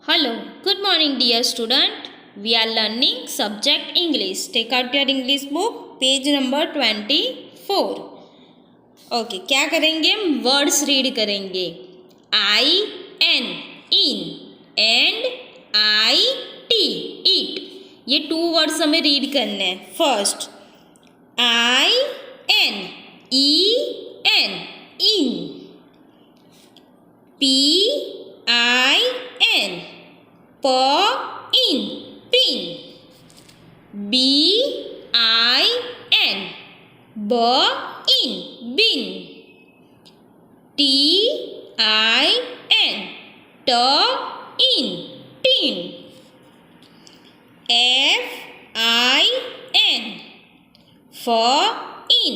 Hello, good morning dear student. We are learning subject English. Take out your English book, page number 24. Okay क्या करेंगे हम words read करेंगे. I N in and I T it. ये 2 words हमें read करने हैं. First I N E N in, P I N in, pin. B I N, in, bin. T I N, in, tin. F I N, in,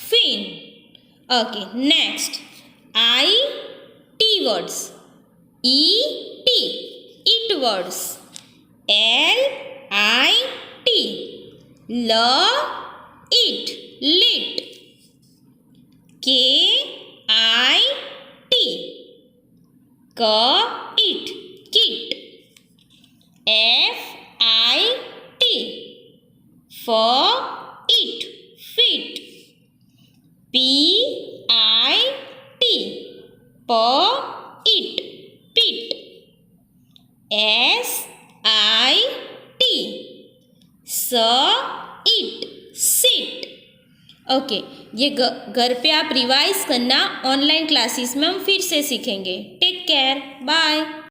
fin. Okay, next I T words. E T, eat words. L I T, it, lit. K I T, it, kit. F I T, it, fit. P I T, it, pit. S I T, it, sit. Okay, ये घर पे आप revise करना. Online classes में हम फिर से सीखेंगे. Take care, bye.